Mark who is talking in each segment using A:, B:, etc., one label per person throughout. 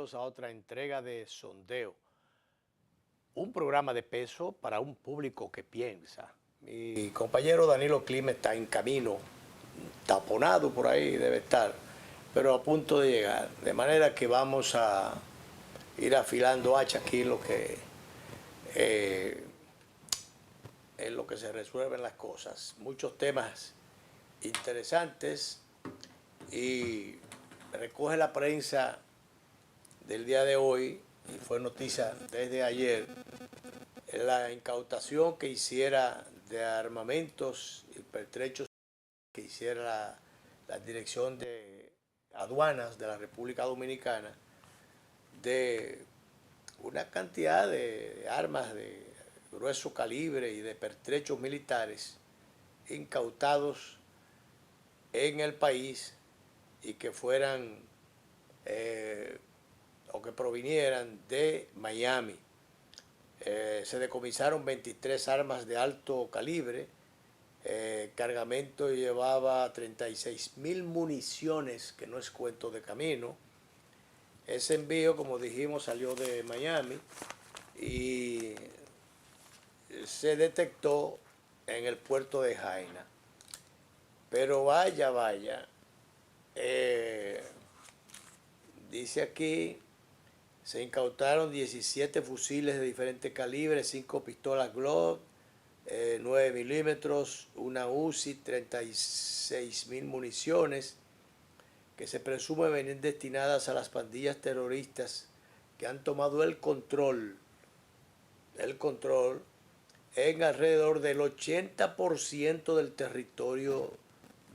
A: bienvenidos a otra entrega de Sondeo, un programa de peso para un público que piensa. Mi compañero Danilo Clima está en camino, taponado por ahí debe estar, pero a punto de llegar, de manera que vamos a ir afilando hacha aquí en lo que se resuelven las cosas. Muchos temas interesantes y recoge la prensa del día de hoy, y fue noticia desde ayer, la incautación que hiciera de armamentos y pertrechos que hiciera la Dirección de Aduanas de la República Dominicana de una cantidad de armas de grueso calibre y de pertrechos militares incautados en el país y que fueran o que provinieran de Miami. Se decomisaron 23 armas de alto calibre. Cargamento llevaba 36.000 municiones, que no es cuento de camino. Ese envío, como dijimos, salió de Miami y se detectó en el puerto de Jaina. Pero vaya, dice aquí, se incautaron 17 fusiles de diferentes calibres, 5 pistolas Glock, 9 milímetros, una Uzi, 36.000 municiones que se presume venir destinadas a las pandillas terroristas que han tomado el control en alrededor del 80% del territorio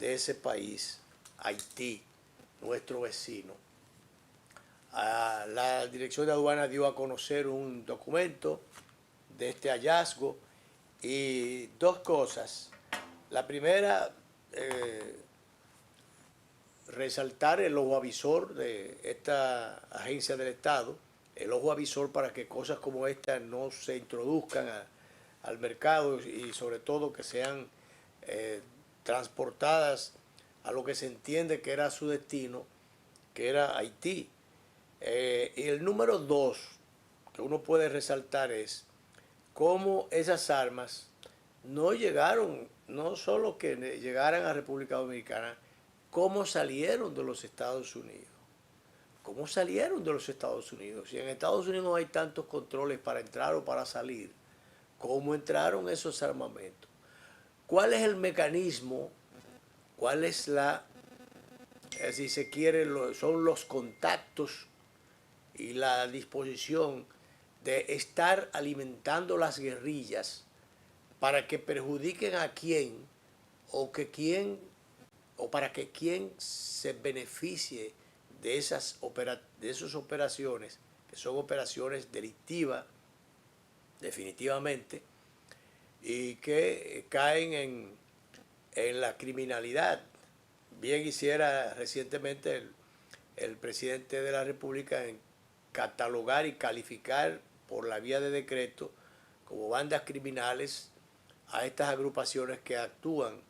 A: de ese país, Haití, nuestro vecino. La Dirección de Aduana dio a conocer un documento de este hallazgo y dos cosas. La primera, resaltar el ojo avisor de esta agencia del Estado, el ojo avisor para que cosas como esta no se introduzcan al mercado y sobre todo que sean transportadas a lo que se entiende que era su destino, que era Haití. Y el número dos que uno puede resaltar es cómo esas armas no llegaron, no solo que llegaran a República Dominicana, cómo salieron de los Estados Unidos. ¿Cómo salieron de los Estados Unidos? Si en Estados Unidos no hay tantos controles para entrar o para salir, ¿cómo entraron esos armamentos? ¿Cuál es el mecanismo? ¿Cuál es si se quiere, son los contactos y la disposición de estar alimentando las guerrillas para que perjudiquen a quién o para que quien se beneficie de esas operaciones, que son operaciones delictivas definitivamente y que caen en la criminalidad? Bien hiciera recientemente el presidente de la República en catalogar y calificar por la vía de decreto como bandas criminales a estas agrupaciones que actúan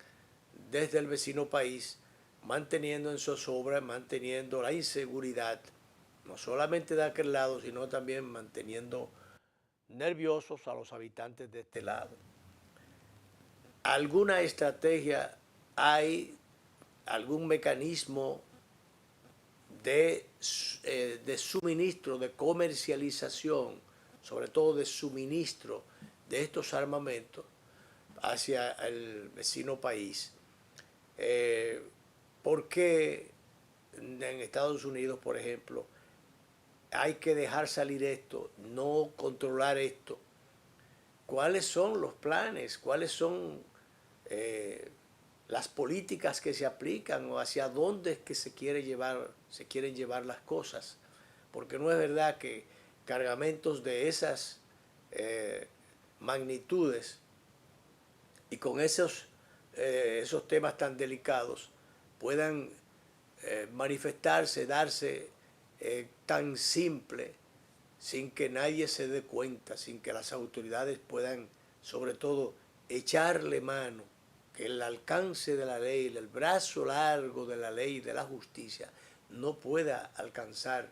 A: desde el vecino país, manteniendo en zozobra, manteniendo la inseguridad, no solamente de aquel lado, sino también manteniendo nerviosos a los habitantes de este lado. ¿Alguna estrategia hay, algún mecanismo de suministro, de comercialización, sobre todo de suministro de estos armamentos hacia el vecino país? ¿Por qué en Estados Unidos, por ejemplo, hay que dejar salir esto, no controlar esto? ¿Cuáles son los planes? ¿Cuáles son las políticas que se aplican o hacia dónde es que se quieren llevar las cosas? Porque no es verdad que cargamentos de esas magnitudes y con esos temas tan delicados puedan manifestarse, darse tan simple, sin que nadie se dé cuenta, sin que las autoridades puedan, sobre todo, echarle mano, que el alcance de la ley, el brazo largo de la ley y de la justicia no pueda alcanzar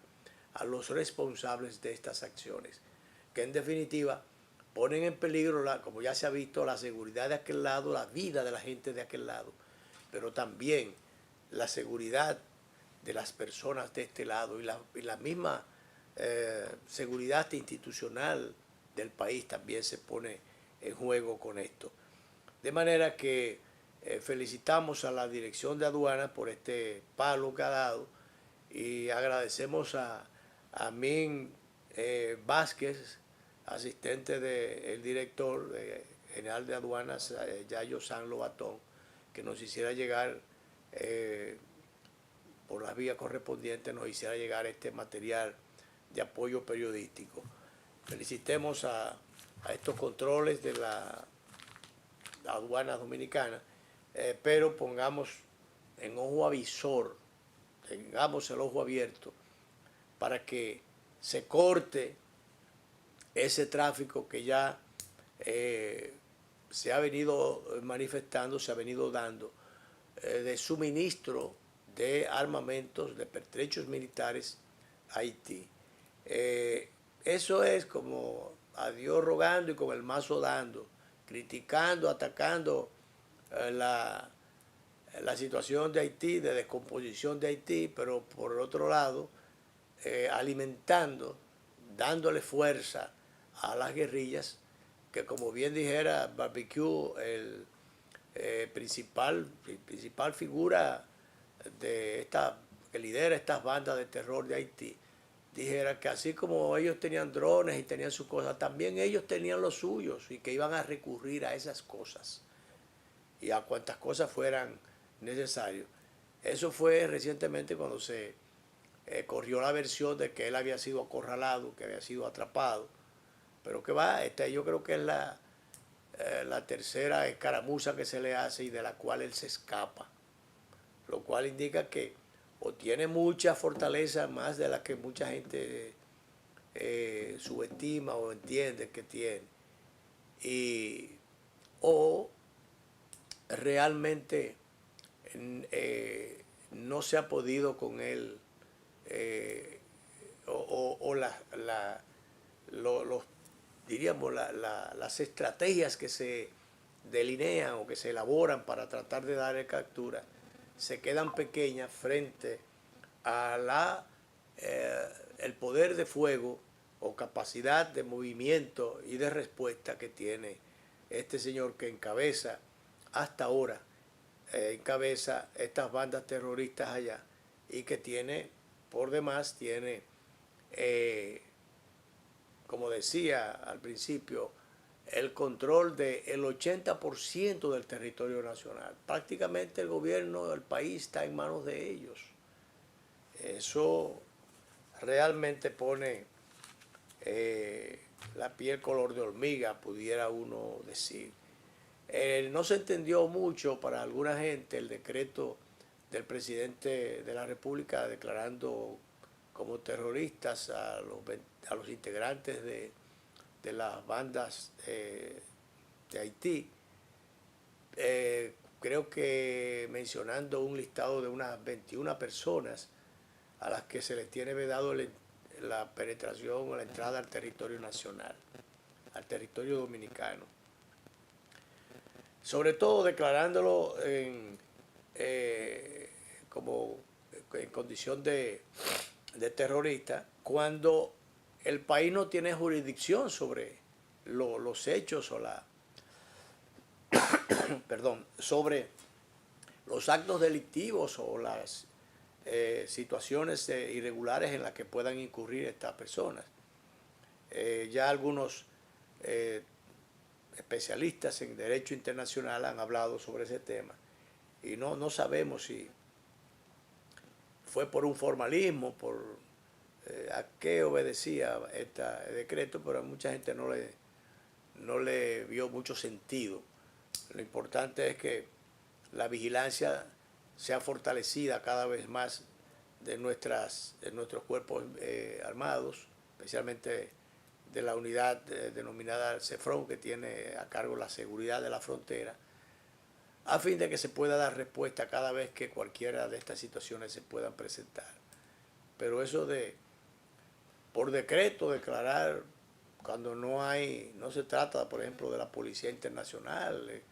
A: a los responsables de estas acciones, que en definitiva ponen en peligro, como ya se ha visto, la seguridad de aquel lado, la vida de la gente de aquel lado, pero también la seguridad de las personas de este lado y la misma seguridad institucional del país también se pone en juego con esto. De manera que felicitamos a la Dirección de Aduanas por este palo que ha dado y agradecemos a Min Vázquez, asistente del director general de aduanas, Yayo San Lobatón, que nos hiciera llegar, por las vías correspondientes, nos hiciera llegar este material de apoyo periodístico. Felicitemos a estos controles de la aduana dominicana, pero pongamos en ojo avisor, tengamos el ojo abierto para que se corte ese tráfico que ya se ha venido manifestando, se ha venido dando, de suministro de armamentos, de pertrechos militares a Haití. Eso es como a Dios rogando y con el mazo dando, criticando, atacando la situación de Haití, de descomposición de Haití, pero por el otro lado, alimentando, dándole fuerza a las guerrillas, que como bien dijera Barbecue, el principal figura de que lidera estas bandas de terror de Haití, dijera que así como ellos tenían drones y tenían sus cosas, también ellos tenían los suyos y que iban a recurrir a esas cosas y a cuantas cosas fueran necesarias. Eso fue recientemente cuando se corrió la versión de que él había sido acorralado, que había sido atrapado, pero que va, yo creo que es la tercera escaramuza que se le hace y de la cual él se escapa, lo cual indica que o tiene mucha fortaleza, más de la que mucha gente subestima o entiende que tiene, o realmente no se ha podido con él, diríamos, las estrategias que se delinean o que se elaboran para tratar de darle captura se quedan pequeñas frente a el poder de fuego o capacidad de movimiento y de respuesta que tiene este señor que encabeza hasta ahora, encabeza estas bandas terroristas allá y que tiene, por demás, tiene, como decía al principio, el control del 80% del territorio nacional. Prácticamente el gobierno del país está en manos de ellos. Eso realmente pone la piel color de hormiga, pudiera uno decir. No se entendió mucho para alguna gente el decreto del presidente de la República declarando como terroristas a los integrantes de las bandas de Haití, creo que mencionando un listado de unas 21 personas a las que se les tiene vedado la penetración o la entrada al territorio nacional, al territorio dominicano. Sobre todo declarándolo como en condición de terrorista, cuando el país no tiene jurisdicción sobre los hechos o sobre los actos delictivos o las situaciones irregulares en las que puedan incurrir estas personas. Ya algunos especialistas en derecho internacional han hablado sobre ese tema y no sabemos si fue por un formalismo, por a qué obedecía este decreto, pero a mucha gente no le vio mucho sentido. Lo importante es que la vigilancia sea fortalecida cada vez más de nuestros cuerpos armados, especialmente de la unidad denominada CEFRON, que tiene a cargo la seguridad de la frontera, a fin de que se pueda dar respuesta cada vez que cualquiera de estas situaciones se puedan presentar. Pero eso de por decreto declarar cuando no se trata, por ejemplo, de la Policía Internacional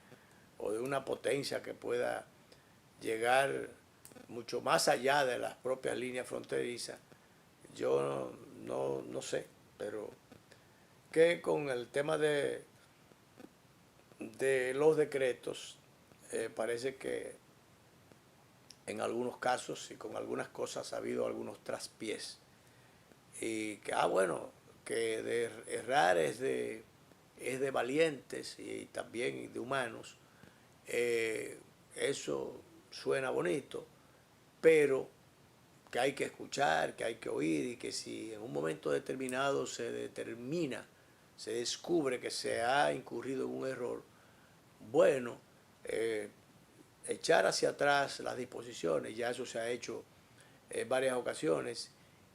A: o de una potencia que pueda llegar mucho más allá de las propias líneas fronterizas. Yo no sé, pero que con el tema de los decretos, parece que en algunos casos y con algunas cosas ha habido algunos traspiés. Y que, bueno, que de errar es de valientes y también de humanos. Eso suena bonito, pero que hay que escuchar, que hay que oír y que si en un momento determinado se determina, se descubre que se ha incurrido en un error, bueno, echar hacia atrás las disposiciones, ya eso se ha hecho en varias ocasiones.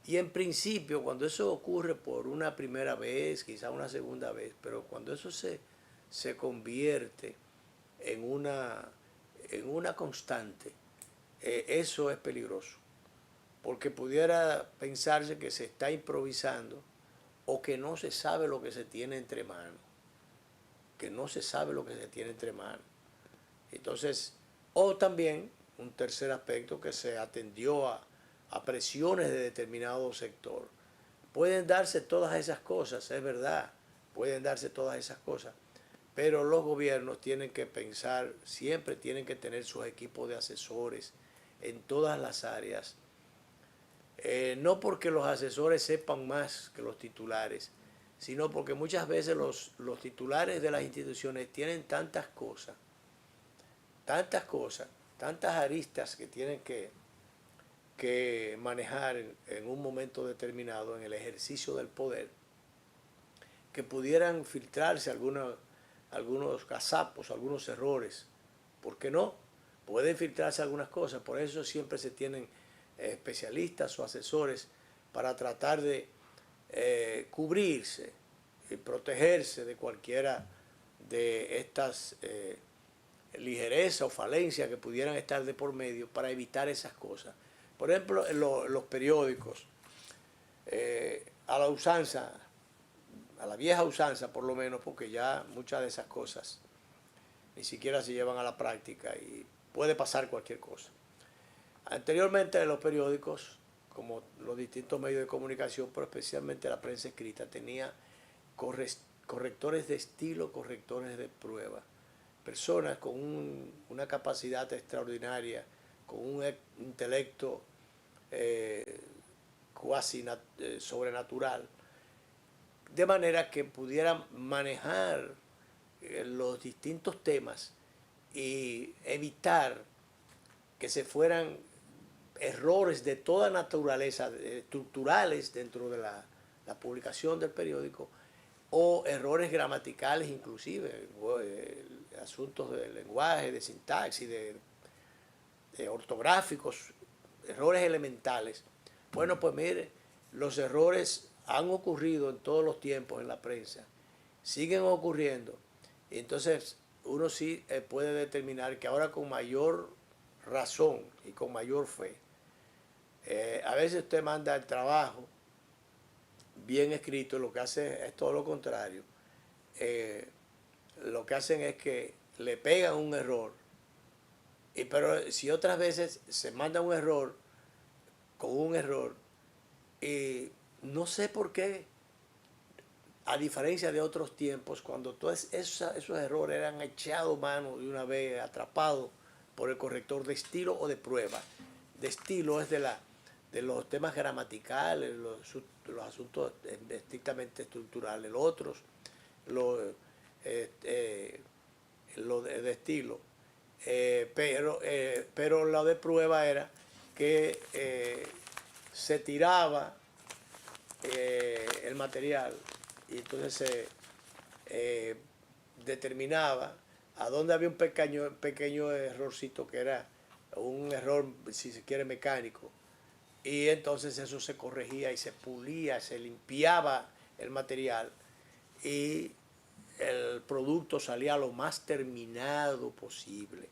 A: Y en principio, cuando eso ocurre por una primera vez, quizá una segunda vez, pero cuando eso se convierte en una constante, eso es peligroso. Porque pudiera pensarse que se está improvisando o que no se sabe lo que se tiene entre manos. Que no se sabe lo que se tiene entre manos. Entonces, o también un tercer aspecto que se atendió a presiones de determinado sector. Pueden darse todas esas cosas, es verdad, pueden darse todas esas cosas, pero los gobiernos tienen que pensar, siempre tienen que tener sus equipos de asesores en todas las áreas. No porque los asesores sepan más que los titulares, sino porque muchas veces los titulares de las instituciones tienen tantas cosas, tantas aristas que tienen que manejar en un momento determinado en el ejercicio del poder, que pudieran filtrarse algunos gazapos, algunos errores. ¿Por qué no? Pueden filtrarse algunas cosas, por eso siempre se tienen especialistas o asesores para tratar de cubrirse y protegerse de cualquiera de estas ligereza o falencias que pudieran estar de por medio para evitar esas cosas. Por ejemplo, en los periódicos, a la usanza, a la vieja usanza por lo menos, porque ya muchas de esas cosas ni siquiera se llevan a la práctica y puede pasar cualquier cosa. Anteriormente los periódicos, como los distintos medios de comunicación, pero especialmente la prensa escrita, tenía correctores de estilo, correctores de prueba. Personas con una capacidad extraordinaria, con un intelecto cuasi sobrenatural, de manera que pudieran manejar los distintos temas y evitar que se fueran errores de toda naturaleza, estructurales dentro de la publicación del periódico, o errores gramaticales inclusive, asuntos de lenguaje, de sintaxis, de ortográficos, errores elementales. Bueno, pues mire, los errores han ocurrido en todos los tiempos en la prensa, siguen ocurriendo, y entonces uno sí puede determinar que ahora con mayor razón y con mayor fe, a veces usted manda el trabajo bien escrito, lo que hace es todo lo contrario. Lo que hacen es que le pegan un error, pero si otras veces se manda un error con un error, y no sé por qué, a diferencia de otros tiempos, cuando todos esos errores eran echados mano de una vez, atrapados por el corrector de estilo o de prueba. De estilo es de los temas gramaticales, los asuntos estrictamente estructurales, los otros, lo de estilo. Pero lo de prueba era que se tiraba el material y entonces se determinaba a dónde había un pequeño errorcito que era un error, si se quiere, mecánico, y entonces eso se corregía y se pulía, se limpiaba el material y el producto salía lo más terminado posible.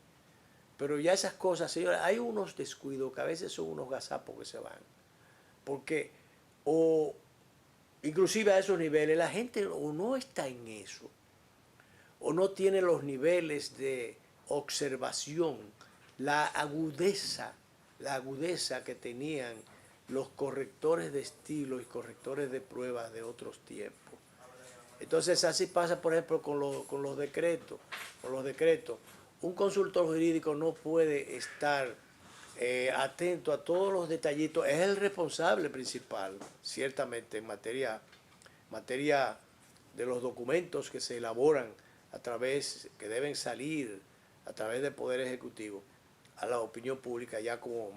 A: Pero ya esas cosas, señores, hay unos descuidos que a veces son unos gazapos que se van, porque o inclusive a esos niveles, la gente o no está en eso, o no tiene los niveles de observación, la agudeza que tenían los correctores de estilo y correctores de pruebas de otros tiempos. Entonces así pasa, por ejemplo, con los decretos. Con los decretos, un consultor jurídico no puede estar atento a todos los detallitos. Es el responsable principal, ciertamente, en materia de los documentos que se elaboran que deben salir a través del Poder Ejecutivo a la opinión pública ya como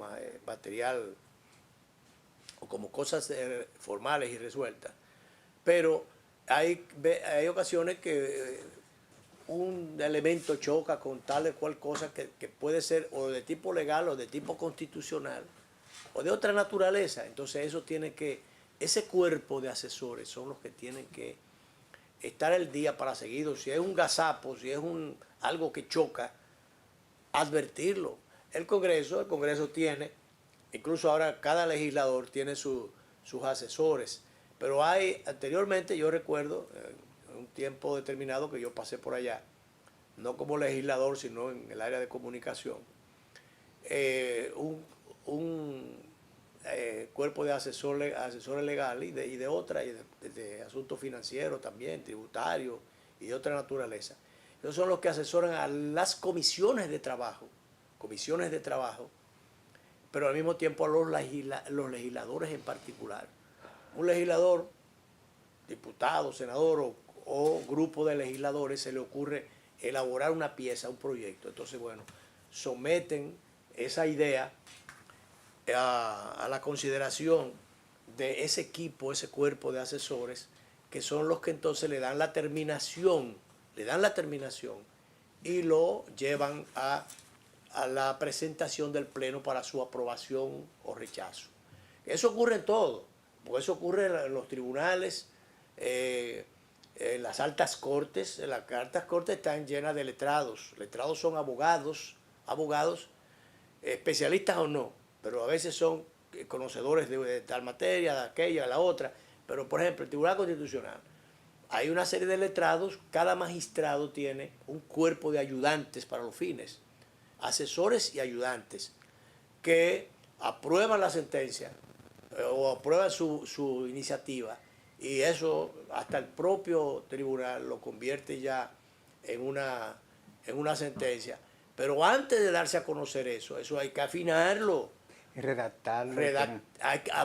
A: material o como cosas formales y resueltas. Pero hay ocasiones que un elemento choca con tal o cual cosa que puede ser o de tipo legal o de tipo constitucional o de otra naturaleza. Entonces ese cuerpo de asesores son los que tienen que estar al día para seguirlo. Si es un gazapo, si es algo que choca, advertirlo. El Congreso tiene, incluso ahora cada legislador tiene sus asesores, pero anteriormente yo recuerdo, en un tiempo determinado que yo pasé por allá, no como legislador, sino en el área de comunicación, un cuerpo de asesores legales y de otra, y de asuntos financieros también, tributarios y de otra naturaleza. Ellos son los que asesoran a las comisiones de trabajo, pero al mismo tiempo a los legisladores en particular. Un legislador, diputado, senador o grupo de legisladores se le ocurre elaborar una pieza, un proyecto. Entonces, bueno, someten esa idea a la consideración de ese equipo, ese cuerpo de asesores, que son los que entonces le dan la terminación y lo llevan a la presentación del Pleno para su aprobación o rechazo. Eso ocurre en todo, porque eso ocurre en los tribunales, en las altas cortes. Las altas cortes están llenas de letrados. Letrados son abogados, especialistas o no, pero a veces son conocedores de tal materia, de aquella, de la otra. Pero, por ejemplo, el Tribunal Constitucional, hay una serie de letrados, cada magistrado tiene un cuerpo de ayudantes para los fines, asesores y ayudantes, que aprueban la sentencia o aprueban su iniciativa, y eso hasta el propio tribunal lo convierte ya en una sentencia. Pero antes de darse a conocer eso hay que afinarlo.
B: Y redactarlo.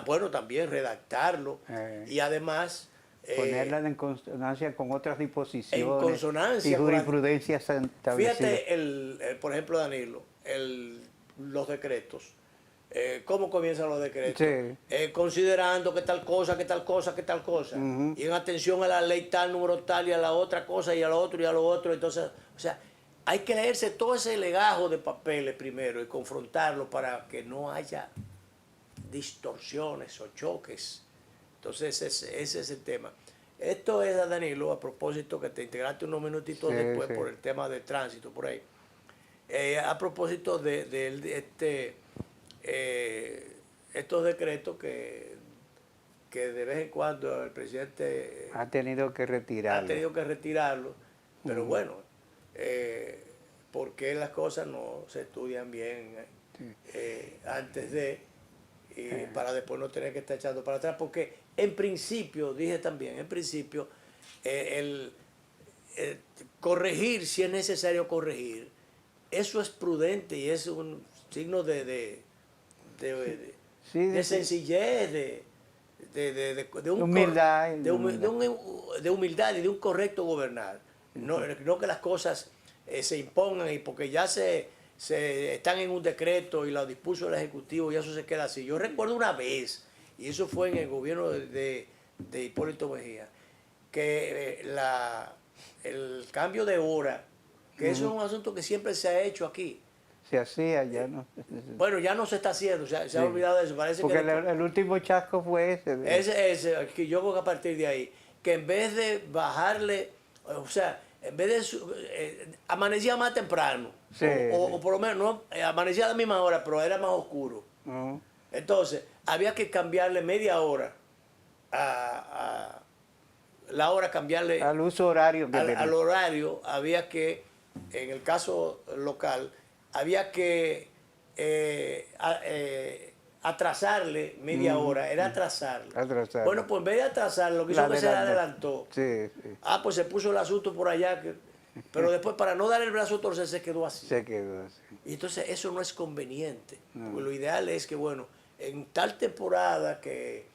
A: Bueno, también redactarlo. Y además
B: ponerla en consonancia con otras disposiciones.
A: En consonancia.
B: Y jurisprudencias establecidas.
A: Fíjate, por ejemplo, Danilo, los decretos. ¿Cómo comienzan los decretos?
B: Sí.
A: Considerando que tal cosa. Y en atención a la ley tal, número tal, y a la otra cosa, y a lo otro, y a lo otro. Entonces, o sea, hay que leerse todo ese legajo de papeles primero y confrontarlo para que no haya distorsiones o choques. Entonces, ese es el tema. Esto es, Danilo, a propósito que te integraste unos minutitos después por el tema del tránsito, por ahí. A propósito de estos decretos que de vez en cuando el presidente
B: ha tenido que retirarlo.
A: Pero bueno, porque las cosas no se estudian bien antes de, para después no tener que estar echando para atrás, porque en principio, dije también, corregir, si es necesario corregir, eso es prudente y es un signo de sencillez, de humildad y de un correcto gobernar. No que las cosas se impongan y porque ya se están en un decreto y lo dispuso el Ejecutivo y eso se queda así. Yo recuerdo una vez, y eso fue en el gobierno de Hipólito Mejía, que el cambio de hora, que eso es un asunto que siempre se ha hecho aquí.
B: Se hacía, ya no.
A: Bueno, ya no se está haciendo, se ha olvidado de eso. Parece
B: porque el último chasco fue ese.
A: Ese, que yo creo que a partir de ahí, que en vez de bajarle, o sea, en vez de amanecía más temprano, o por lo menos no amanecía a la misma hora, pero era más oscuro. Entonces, había que cambiarle media hora a la hora, cambiarle
B: al uso horario
A: al horario, había que, en el caso local, había que atrasarle media hora, era atrasarle. Bueno, pues en vez de atrasarle, lo que hizo que se le adelantó.
B: Sí, sí.
A: Pues se puso el asunto por allá, pero después para no dar el brazo a torcer se quedó así.
B: Se quedó así.
A: Y entonces eso no es conveniente, porque lo ideal es que, bueno, en tal temporada que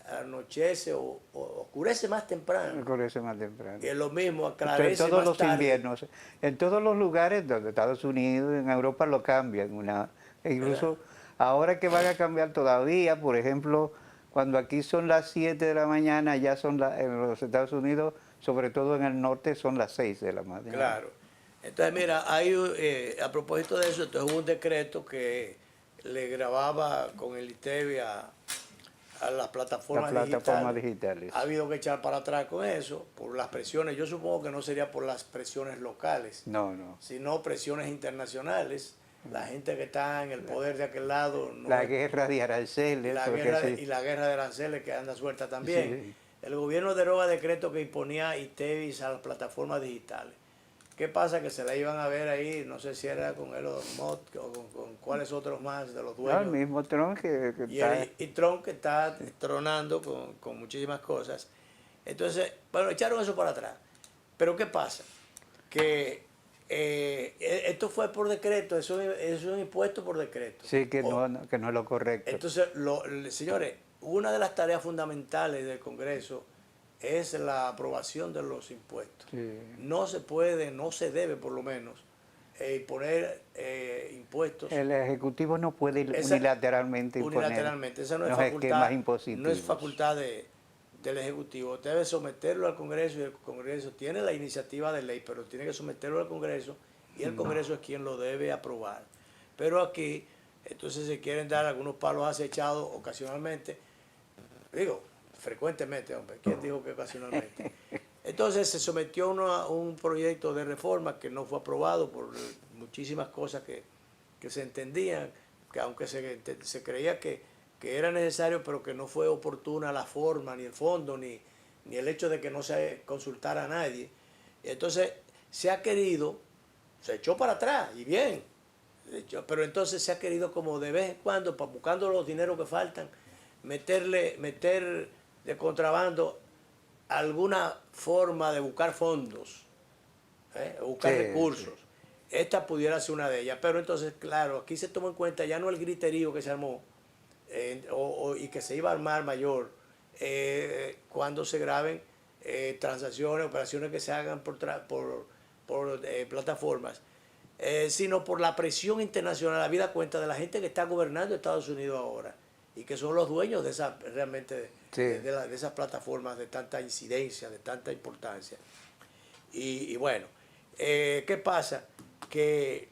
A: anochece o oscurece más temprano.
B: Oscurece más temprano.
A: Y es lo mismo, aclarece
B: en todos
A: más
B: los
A: tarde.
B: inviernos, en todos los lugares donde Estados Unidos, en Europa lo cambian. Incluso ahora que van a cambiar todavía, por ejemplo, cuando aquí son las 7 de la mañana, ya son en los Estados Unidos, sobre todo en el norte, son las 6 de la mañana.
A: Claro. Entonces, mira, a propósito de eso, entonces hubo un decreto que le grababa con el ITEVI a las plataformas digitales. Ha habido que echar para atrás con eso, por las presiones. Yo supongo que no sería por las presiones locales, sino presiones internacionales. La gente que está en el poder de aquel lado...
B: la guerra de aranceles.
A: Y la guerra de aranceles que anda suelta también. Sí. El gobierno deroga decreto que imponía ITEVIs a las plataformas digitales. ¿Qué pasa? Que se la iban a ver ahí, no sé si era con Elon Musk o con cuáles otros más de los dueños.
B: El mismo Trump que está...
A: Y Trump que está tronando con muchísimas cosas. Entonces, bueno, echaron eso para atrás. Pero ¿qué pasa? Que esto fue por decreto, eso es un impuesto por decreto.
B: Sí, que no es lo correcto.
A: Entonces, señores, una de las tareas fundamentales del Congreso es la aprobación de los impuestos. Sí. No se puede, no se debe por lo menos, poner impuestos.
B: El Ejecutivo no puede unilateralmente imponer.
A: Esa no es facultad, no es facultad del Ejecutivo. Debe someterlo al Congreso y el Congreso tiene la iniciativa de ley, pero tiene que someterlo al Congreso y el Congreso es quien lo debe aprobar. Pero aquí, entonces se quieren dar algunos palos acechados ocasionalmente. Digo, frecuentemente, hombre. ¿Quién dijo que ocasionalmente? Entonces se sometió a un proyecto de reforma que no fue aprobado por muchísimas cosas que se entendían, que aunque se creía que era necesario, pero que no fue oportuna la forma, ni el fondo, ni el hecho de que no se consultara a nadie. Entonces se echó para atrás, y bien, pero entonces se ha querido como de vez en cuando, buscando los dineros que faltan, meter de contrabando alguna forma de buscar fondos, buscar recursos. Sí. Esta pudiera ser una de ellas, pero entonces, claro, aquí se toma en cuenta ya no el griterío que se armó y que se iba a armar mayor cuando se graben transacciones, operaciones que se hagan por plataformas, sino por la presión internacional, habida cuenta de la gente que está gobernando Estados Unidos ahora y que son los dueños de esa realmente de esas plataformas de tanta incidencia, de tanta importancia. Y bueno, ¿qué pasa? Que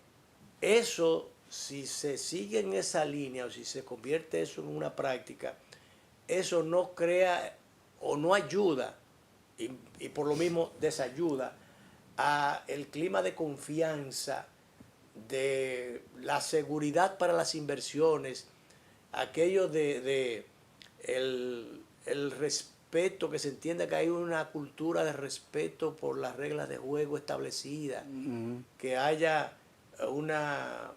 A: eso, si se sigue en esa línea o si se convierte eso en una práctica, eso no crea o no ayuda y por lo mismo desayuda a el clima de confianza, de la seguridad para las inversiones, aquello de el respeto, que se entienda que hay una cultura de respeto por las reglas de juego establecidas, que haya una,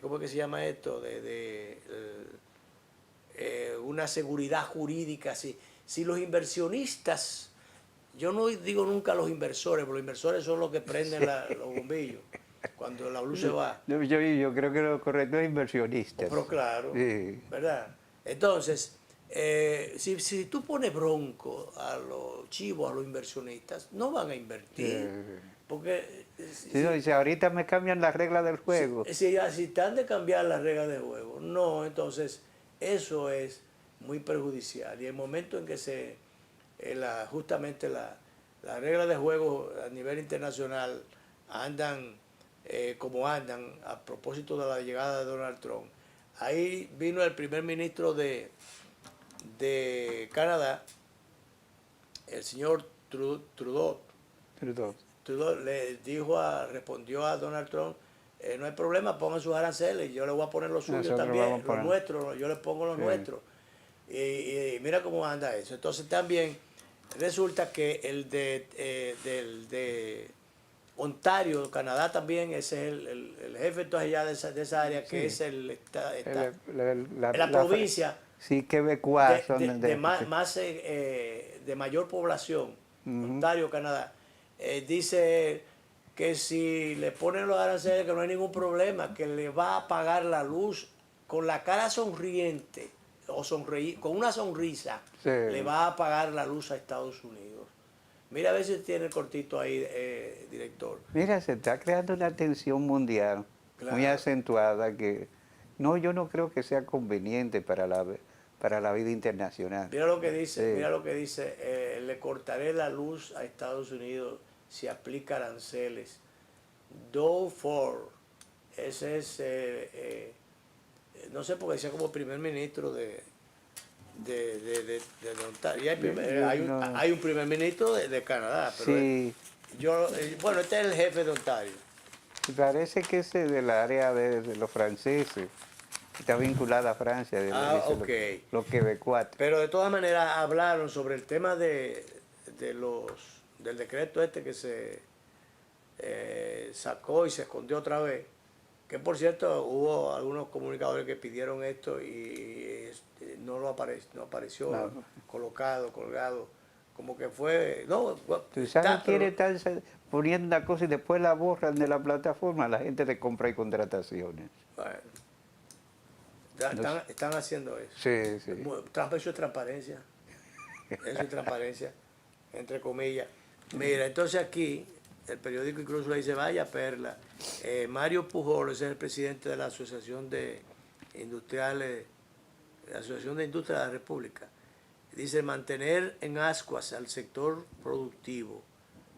A: ¿cómo es que se llama esto? Una seguridad jurídica. Si los inversionistas, yo no digo nunca los inversores, porque los inversores son los que prenden los bombillos cuando la luz se va.
B: Yo creo que lo correcto es inversionistas.
A: Pero claro, sí. ¿Verdad? Entonces, si tú pones bronco a los chivos, a los inversionistas, no van a invertir. Porque
B: dice, ahorita me cambian las reglas del juego.
A: Si están de cambiar las reglas del juego, no, entonces eso es muy perjudicial. Y el momento en que justamente las reglas de juego a nivel internacional andan como andan, a propósito de la llegada de Donald Trump, ahí vino el primer ministro de Canadá, el señor Trudeau le respondió a Donald Trump, no hay problema, pongan sus aranceles, yo le voy a poner los suyos también, los nuestros, yo les pongo los nuestros. Y mira cómo anda eso. Entonces también resulta que el de Ontario, Canadá también, ese es el jefe entonces ya de esa área, que
B: Sí.
A: es
B: La
A: la provincia
B: sí, quebecois son
A: de mayor población,
B: Ujú.
A: Ontario, Canadá, dice que si le ponen los aranceles que no hay ningún problema, que le va a pagar la luz con la cara sonriente o con una sonrisa,
B: Sí.
A: le va a pagar la luz a Estados Unidos. Mira a ver si tiene el cortito ahí, director.
B: Mira, se está creando una tensión mundial muy
A: Claro.
B: acentuada que no, yo no creo que sea conveniente para la vida internacional. Sí,
A: Mira lo que dice, le cortaré la luz a Estados Unidos si aplica aranceles. Do for, ese es, no sé porque decía como primer ministro de Ontario. Y
B: no,
A: hay un primer ministro de Canadá, pero
B: sí,
A: bueno, este es el jefe de Ontario.
B: parece que es del área de los franceses, está vinculada a Francia,
A: Ah,
B: dice
A: ok.
B: los quebecois.
A: Pero de todas maneras hablaron sobre el tema del decreto este que se sacó y se escondió otra vez. Que por cierto hubo algunos comunicadores que pidieron esto y no apareció
B: No.
A: colgado. Como que fue. No,
B: ¿Tú sabes
A: está,
B: quiénes
A: pero.
B: están poniendo una cosa y después la borran de la plataforma? La gente de compra y contrataciones.
A: Bueno,
B: No sé.
A: están haciendo eso.
B: Sí, sí.
A: Eso es transparencia. Eso es transparencia, entre comillas. Mira, entonces aquí el periódico incluso le dice, vaya perla. Mario Pujol es el presidente de la Asociación de Industriales, la Asociación de Industria de la República. Dice, mantener en ascuas al sector productivo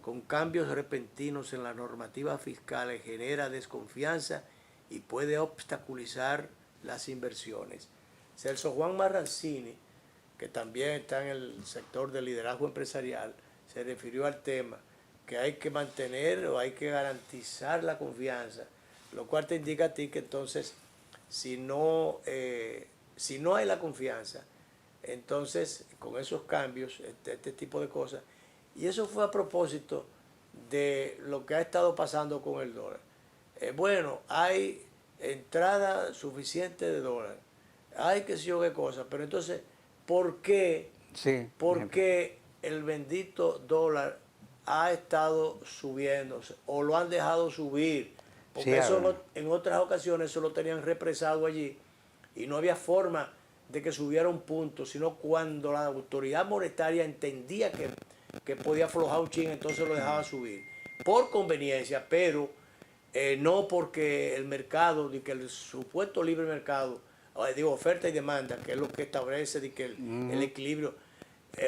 A: con cambios repentinos en las normativas fiscales genera desconfianza y puede obstaculizar las inversiones. Celso Juan Marrancini, que también está en el sector del liderazgo empresarial, se refirió al tema que hay que mantener o hay que garantizar la confianza, lo cual te indica a ti que entonces si no hay la confianza, entonces con esos cambios, este tipo de cosas, y eso fue a propósito de lo que ha estado pasando con el dólar. Bueno, hay entrada suficiente de dólar, hay que sé yo qué cosa, pero entonces, ¿por qué?
B: Sí.
A: Porque el bendito dólar ha estado subiendo o lo han dejado subir,
B: Sí,
A: porque en otras ocasiones eso lo tenían represado allí y no había forma de que subiera un punto, sino cuando la autoridad monetaria entendía que podía aflojar un chin, entonces lo dejaba subir, por conveniencia, pero no porque el mercado, de que el supuesto libre mercado, digo, oferta y demanda, que es lo que establece de que el equilibrio,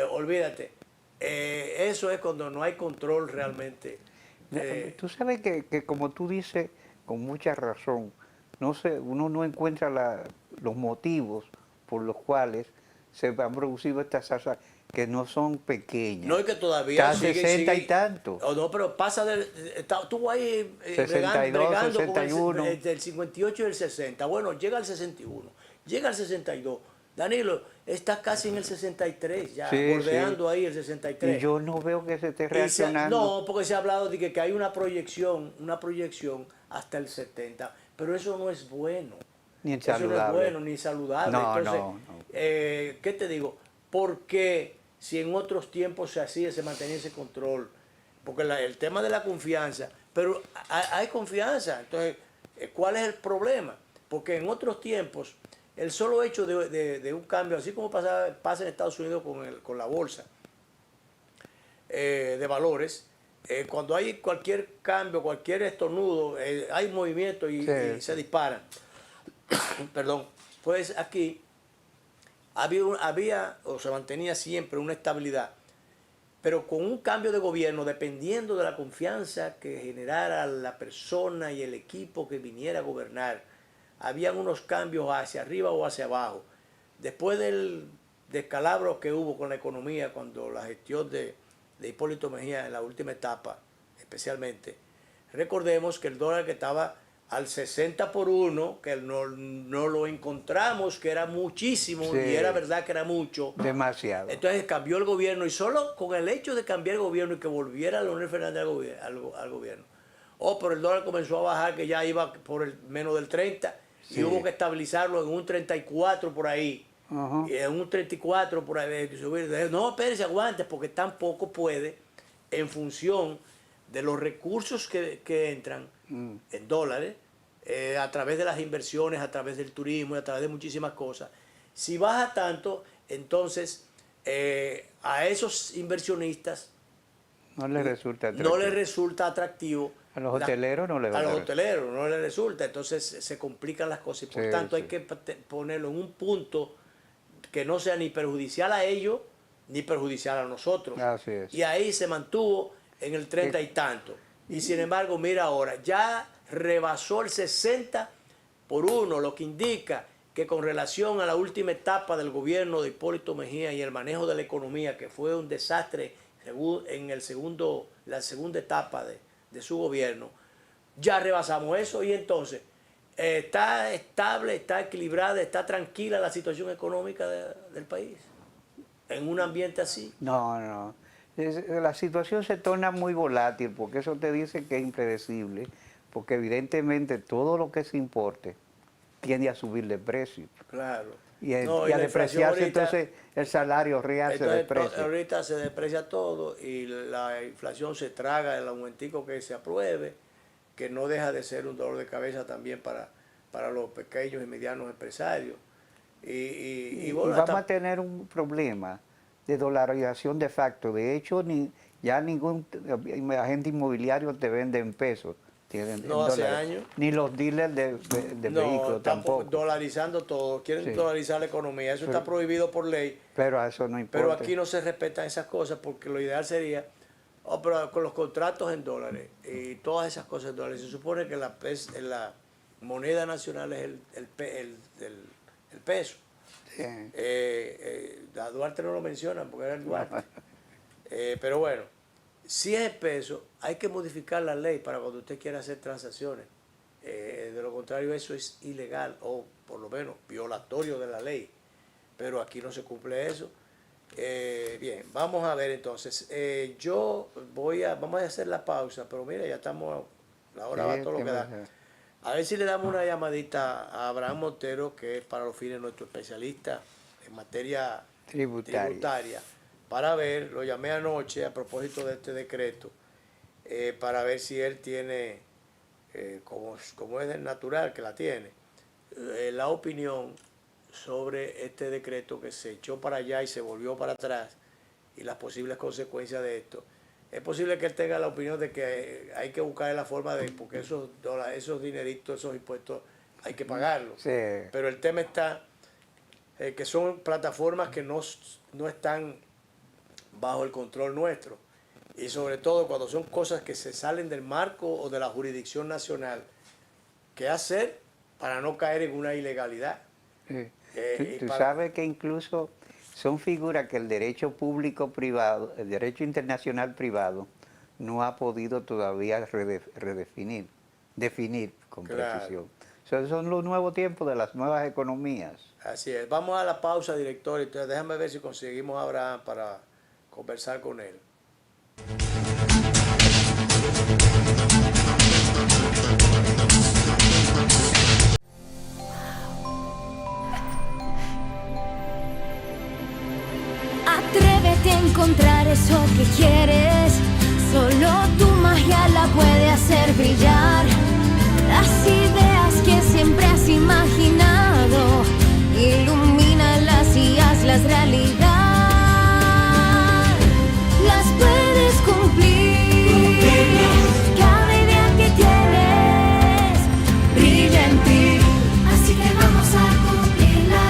A: olvídate, eso es cuando no hay control realmente.
B: Tú sabes que como tú dices, con mucha razón, no sé, uno no encuentra los motivos por los cuales se han producido estas tasas que no son
A: No,
B: pequeñas.
A: es que todavía
B: Está a
A: sigue,
B: 60 y
A: sigue.
B: tanto.
A: Oh, no, pero pasa estuvo ahí
B: 62,
A: bregando con
B: 61.
A: el 58 y el 60. Bueno, llega al 61, llega al 62. Danilo, está casi en el 63, ya
B: Sí, sí.
A: bordeando ahí el
B: Y
A: 63.
B: yo no veo que se esté reaccionando.
A: No, porque se ha hablado de que hay una proyección hasta el 70, pero eso no es bueno.
B: Ni
A: Eso no es
B: saludable.
A: bueno ni saludable.
B: No,
A: Entonces,
B: no, no.
A: ¿qué te digo? ¿Por qué si en otros tiempos se hacía, se mantenía ese control? Porque el tema de la confianza, pero hay confianza. Entonces, ¿cuál es el problema? Porque en otros tiempos, el solo hecho de un cambio, así como pasa en Estados Unidos con la bolsa de valores, cuando hay cualquier cambio, cualquier estornudo, hay movimiento y
B: Sí,
A: se
B: sí.
A: disparan. Perdón. Pues aquí había o se mantenía siempre una estabilidad, pero con un cambio de gobierno, dependiendo de la confianza que generara la persona y el equipo que viniera a gobernar, habían unos cambios hacia arriba o hacia abajo. Después del descalabro que hubo con la economía, cuando la gestión de Hipólito Mejía en la última etapa, especialmente, recordemos que el dólar que estaba al 60 por 1, que no lo encontramos, que era muchísimo,
B: Sí.
A: y era verdad que era mucho.
B: Demasiado.
A: Entonces cambió el gobierno, y solo con el hecho de cambiar el gobierno y que volviera Leonel Fernández al gobierno, pero el dólar comenzó a bajar, que ya iba por el menos del 30,
B: Sí.
A: y hubo que estabilizarlo en un 34 por ahí,
B: Ajá.
A: y en un 34 por ahí, subir. No, espérese, aguante, porque tampoco puede, en función de los recursos que entran en dólares, a través de las inversiones, a través del turismo y a través de muchísimas cosas. Si baja tanto, entonces a esos inversionistas
B: No le resulta
A: no les resulta atractivo.
B: A los hoteleros no les va
A: A
B: a
A: los
B: dar.
A: hoteleros no les resulta, entonces se complican las cosas. Y por
B: Sí,
A: tanto
B: sí.
A: hay que ponerlo en un punto que no sea ni perjudicial a ellos ni perjudicial a nosotros.
B: Así es.
A: Y ahí se mantuvo en el 30 y tanto. Y sin embargo, mira ahora, ya rebasó el 60 por 1, lo que indica que con relación a la última etapa del gobierno de Hipólito Mejía y el manejo de la economía, que fue un desastre en la segunda etapa de su gobierno, ya rebasamos eso, y entonces está estable, está equilibrada, está tranquila la situación económica del país en un ambiente así.
B: No. La situación se torna muy volátil, porque eso te dice que es impredecible, porque evidentemente todo lo que se importe tiende a subir de precio.
A: Claro.
B: Y,
A: No,
B: y a
A: la inflación
B: depreciarse,
A: ahorita-
B: entonces el salario real se
A: Entonces,
B: deprecia.
A: ahorita se deprecia todo y la inflación se traga el aumentico que se apruebe, que no deja de ser un dolor de cabeza también para los pequeños y medianos empresarios. Y bueno,
B: vamos
A: hasta-
B: a tener un problema de dolarización de facto. De hecho, ya ningún agente inmobiliario te vende en pesos. Tienen
A: No,
B: en
A: hace
B: dólares.
A: años.
B: Ni los dealers de
A: no,
B: vehículos tampoco.
A: dolarizando todo, quieren
B: Sí.
A: dolarizar la economía, eso
B: Sí.
A: está prohibido por ley,
B: Pero a eso no importa.
A: pero aquí no se respetan esas cosas porque lo ideal sería, pero con los contratos en dólares y todas esas cosas en dólares, se supone que la moneda nacional es el peso.
B: Sí.
A: A Duarte no lo mencionan porque era el Duarte. Pero bueno, si es el peso, hay que modificar la ley para cuando usted quiera hacer transacciones. De lo contrario, eso es ilegal o por lo menos violatorio de la ley. Pero aquí no se cumple eso. Bien, vamos a ver entonces. Vamos a hacer la pausa, pero mira, ya estamos, la hora va todo lo que da. A ver si le damos una llamadita a Abraham Montero, que es para los fines nuestro especialista en materia tributaria, para ver, lo llamé anoche a propósito de este decreto, para ver si él tiene, como es del natural que la tiene, la opinión sobre este decreto que se echó para allá y se volvió para atrás y las posibles consecuencias de esto. Es posible que él tenga la opinión de que hay que buscar la forma de, porque esos dineritos, esos impuestos, hay que pagarlos.
B: Sí.
A: Pero el tema está que son plataformas que no están bajo el control nuestro. Y sobre todo cuando son cosas que se salen del marco o de la jurisdicción nacional. ¿Qué hacer para no caer en una ilegalidad?
B: Sí.
A: Y
B: Tú
A: para-
B: sabes que incluso son figuras que el derecho público privado, el derecho internacional privado, no ha podido todavía definir con
A: Claro.
B: precisión. Son los nuevos tiempos de las nuevas economías.
A: Así es. Vamos a la pausa, director. Entonces déjame ver si conseguimos a Abraham para conversar con él.
C: Atrévete a encontrar eso que quieres. Solo tu magia la puede hacer brillar. Las ideas que siempre has imaginado, ilumínalas y hazlas realidad. Las puedes cumplir. Cada idea que tienes brilla en ti. Así que vamos a cumplirla.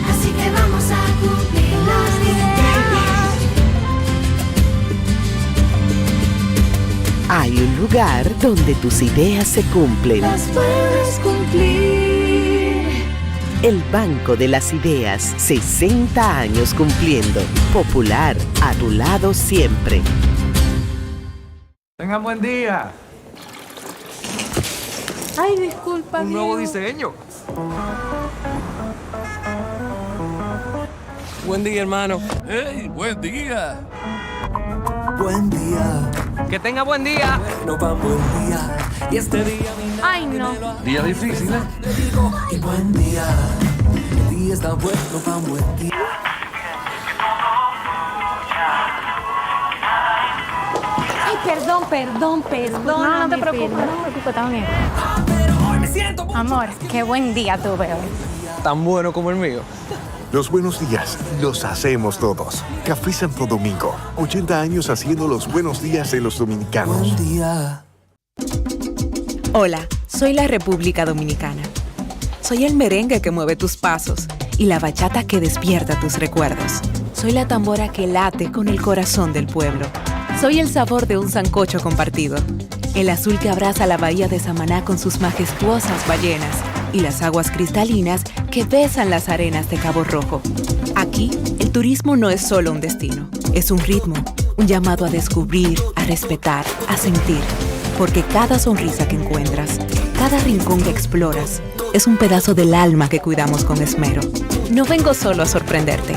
C: Así que vamos a cumplir las ideas.
D: Hay un lugar donde tus ideas se cumplen.
C: Las puedes cumplir.
D: El Banco de las Ideas, 60 años cumpliendo. Popular, a tu lado siempre.
E: Tengan buen día.
F: Ay, disculpa,
E: Un nuevo
F: Diego.
E: diseño. Buen día, hermano.
G: ¡Hey, buen día!
H: Buen día,
E: Que tenga buen día.
H: no va buen día. Y este día mi
F: Ay, no.
G: Día difícil, ¿eh?
H: te digo, y buen día. El día está bueno, va buen día.
F: Ay, perdón.
I: No te
F: mi
I: preocupes,
F: vida.
I: no te preocupes, está bien.
H: Pero hoy me siento mucho.
I: Amor, qué buen día tuve hoy.
E: Tan bueno como el mío.
J: Los buenos días los hacemos todos. Café Santo Domingo, 80 años haciendo los buenos días de los dominicanos.
H: Buen día.
K: Hola, soy la República Dominicana. Soy el merengue que mueve tus pasos y la bachata que despierta tus recuerdos. Soy la tambora que late con el corazón del pueblo. Soy el sabor de un sancocho compartido, el azul que abraza la bahía de Samaná con sus majestuosas ballenas y las aguas cristalinas que besan las arenas de Cabo Rojo. Aquí, el turismo no es solo un destino, es un ritmo, un llamado a descubrir, a respetar, a sentir. Porque cada sonrisa que encuentras, cada rincón que exploras, es un pedazo del alma que cuidamos con esmero. No vengo solo a sorprenderte,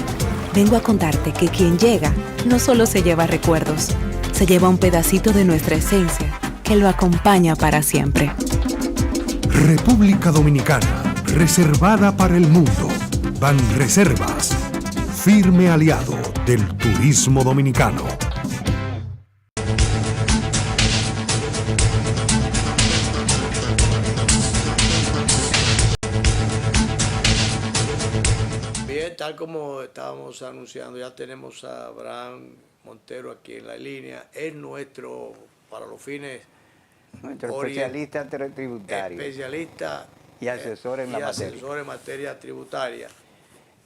K: vengo a contarte que quien llega no solo se lleva recuerdos, se lleva un pedacito de nuestra esencia que lo acompaña para siempre.
L: República Dominicana, reservada para el mundo. Banreservas, firme aliado del turismo dominicano.
A: Bien, tal como estábamos anunciando, ya tenemos a Abraham Montero aquí en la línea. Es nuestro, para los fines,
B: Nuestro especialista tributario.
A: especialista
B: Y asesor en la materia.
A: asesor en materia tributaria.